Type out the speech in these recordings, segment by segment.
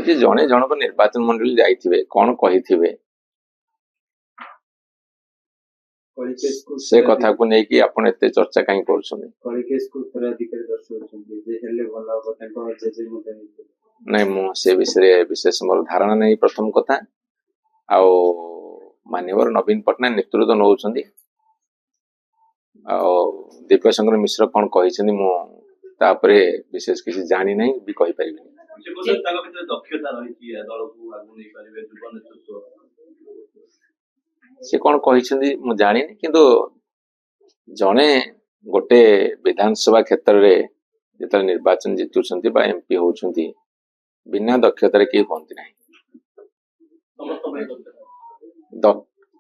ଯେ ଜଣେ ଜଣକ ନିର୍ବାଚନ ମଣ୍ଡଳୀ ଯାଇଥିବେ କଣ କହିଥିବେ ସେ କଥାକୁ ନେଇକି ଆପଣ ଏତେ ଚର୍ଚ୍ଚା କାହିଁ କରୁଛନ୍ତି? ନାଇଁ ମୁଁ ସେ ବିଷୟରେ ବିଶେଷ ମୋର ଧାରଣା ନାହିଁ ପ୍ରଥମ କଥା। ଆଉ ମାନ୍ୟବର ନବୀନ ପଟ୍ଟନାୟକ ନେତୃତ୍ୱ ନେଉଛନ୍ତି। ଆଉ ଦିବ୍ୟଶଙ୍କର ମିଶ୍ର କଣ କହିଛନ୍ତି ମୁଁ ତାପରେ ବିଶେଷ କିଛି ଜାଣି ନାହିଁ ବି କହିପାରିବିନି। ସେ କଣ କହିଛନ୍ତି ମୁଁ ଜାଣିନି, କିନ୍ତୁ ଜଣେ ଗୋଟେ ବିଧାନସଭା କ୍ଷେତ୍ରରେ ଯେତେବେଳେ ନିର୍ବାଚନ ଜିତୁଛନ୍ତି ବା ଏମପି ହଉଛନ୍ତି ବିନା ଦକ୍ଷତାରେ କେହି ହୁଅନ୍ତି ନାହିଁ।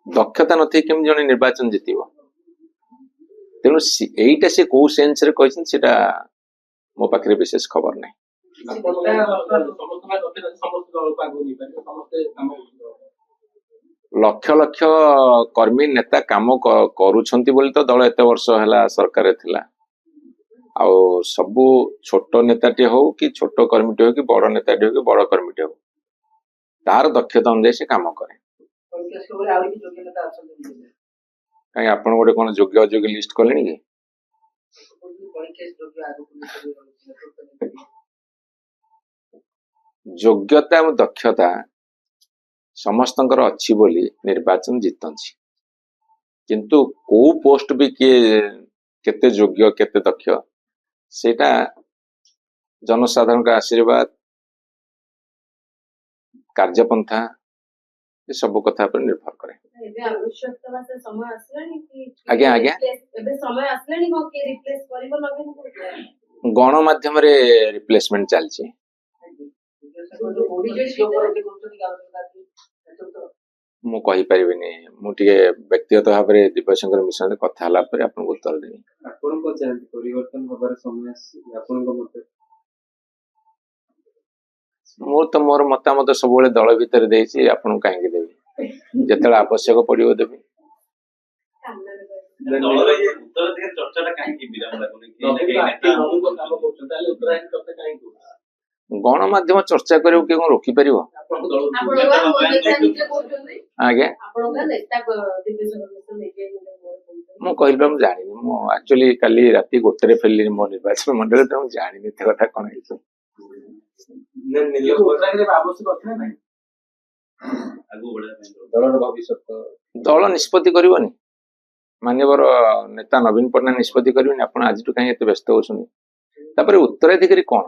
ଦକ୍ଷତା ନଥାଇ କେମିତି ଜଣେ ନିର୍ବାଚନ ଜିତିବ? ତେଣୁ ଏଇଟା ସେ କୋଉ ସେନ୍ସରେ କହିଛନ୍ତି ସେଟା ମୋ ପାଖରେ ବିଶେଷ ଖବର ନାହିଁ। ଲକ୍ଷ ଲକ୍ଷ କର୍ମୀ ନେତା କାମ କରୁଛନ୍ତି ବୋଲି ତ ଦଳ ଏତେ ବର୍ଷ ହେଲା ସରକାରରେ ଥିଲା। ଆଉ ସବୁ ଛୋଟ ନେତାଟିଏ ହଉ କି ଛୋଟ କର୍ମୀଟି ହଉ କି ବଡ ନେତାଟି ହଉ କି ବଡ କର୍ମୀଟି ହଉ ତାର ଦକ୍ଷତା ଅନୁଯାୟୀ ସେ କାମ କରେ। କାହିଁ ଆପଣ ଗୋଟେ କଣ ଯୋଗ୍ୟ ଅଯୋଗ୍ୟ ଲିଷ୍ଟ କଲେଣି କି? ଯୋଗ୍ୟତା ଏବଂ ଦକ୍ଷତା ସମସ୍ତଙ୍କର ଅଛି ବୋଲି ନିର୍ବାଚନ ଜିତନ୍ତି, କିନ୍ତୁ କୋଉ ପୋଷ୍ଟ ବି କିଏ କେତେ ଯୋଗ୍ୟ କେତେ ଦକ୍ଷ ସେଇଟା ଜନସାଧାରଣଙ୍କ ଆଶୀର୍ବାଦ କାର୍ଯ୍ୟପନ୍ଥା ଏ ସବୁ କଥା ଉପରେ ନିର୍ଭର କରେ। ଆଜ୍ଞା ଆଜ୍ଞା ଗଣମାଧ୍ୟମରେ ରିପ୍ଲେସମେଣ୍ଟ ଚାଲିଛି। ମୁଁ କହିପାରିବିନି, ମୁଁ ଟିକେ ବ୍ୟକ୍ତିଗତ ଭାବରେ ଦିବ୍ୟଶଙ୍କର ମିଶ୍ର କଥା ହେଲା ପରେ ଆପଣଙ୍କୁ ଉତ୍ତର ଦେବି। ମୁଁ ତ ମୋର ମତାମତ ସବୁବେଳେ ଦଳ ଭିତରେ ଦେଇଛି, ଆପଣଙ୍କୁ କାହିଁକି ଦେବି? ଯେତେବେଳେ ଆବଶ୍ୟକ ପଡିବ ଦେବି। ଗଣମାଧ୍ୟମ ଚର୍ଚ୍ଚା କରିବାକୁ କିଏ କଣ ରୋକିପାରିବ? ଆଜ୍ଞା ମୁଁ କହିଲି ମୁଁ ଜାଣିନି। ମୁଁ ଆକ୍ଚୁଆଲି କାଲି ରାତି 1ରେ ଫେରିଲିଣି ମୋ ନିର୍ବାଚନ ମଣ୍ଡଳୀ, ତ ମୁଁ ଜାଣିନି ଏତେ କଥା କଣ ହେଇଛି। ଦଳ ନିଷ୍ପତ୍ତି କରିବନି, ମାନ୍ୟବର ନେତା ନବୀନ ପଟ୍ଟନାୟକ ନିଷ୍ପତ୍ତି କରିବେନି। ଆପଣ ଆଜିଠୁ କାହିଁ ଏତେ ବ୍ୟସ୍ତ ହଉଛନ୍ତି? ତାପରେ ଉତ୍ତରାଧିକାରୀ କଣ,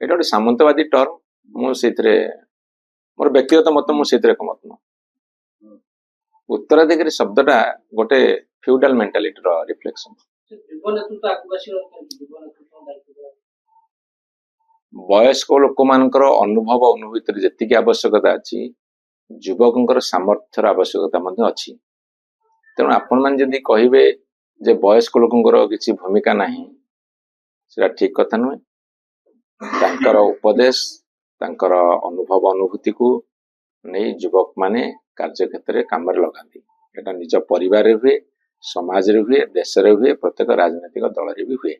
ଏଇଟା ଗୋଟେ ସାମନ୍ତବାଦୀ ଟର୍ମ। ମୁଁ ସେଇଥିରେ ମୋର ବ୍ୟକ୍ତିଗତ ମତ, ମୁଁ ସେଇଥିରେ ଏକମତ ନୁହଁ। ଉତ୍ତରାଧିକାରୀ ଶବ୍ଦଟା ଗୋଟେ ଫ୍ୟୁଡାଲ ମେଣ୍ଟାଲିଟିର ରିଫ୍ଲେକ୍ସନ। ବୟସ୍କ ଲୋକମାନଙ୍କର ଅନୁଭବ ଅନୁଭୂତିରେ ଯେତିକି ଆବଶ୍ୟକତା ଅଛି ଯୁବକଙ୍କର ସାମର୍ଥ୍ୟର ଆବଶ୍ୟକତା ମଧ୍ୟ ଅଛି। ତେଣୁ ଆପଣମାନେ ଯଦି କହିବେ ଯେ ବୟସ୍କ ଲୋକଙ୍କର କିଛି ଭୂମିକା ନାହିଁ, ସେଟା ଠିକ କଥା ନୁହେଁ। ତାଙ୍କର ଉପଦେଶ ତାଙ୍କର ଅନୁଭବ ଅନୁଭୂତିକୁ ନେଇ ଯୁବକ ମାନେ କାର୍ଯ୍ୟକ୍ଷେତ୍ରରେ କାମରେ ଲଗାନ୍ତି। ଏଟା ନିଜ ପରିବାରରେ ହୁଏ, ସମାଜରେ ହୁଏ, ଦେଶରେ ହୁଏ, ପ୍ରତ୍ୟେକ ରାଜନୈତିକ ଦଳରେ ବି ହୁଏ।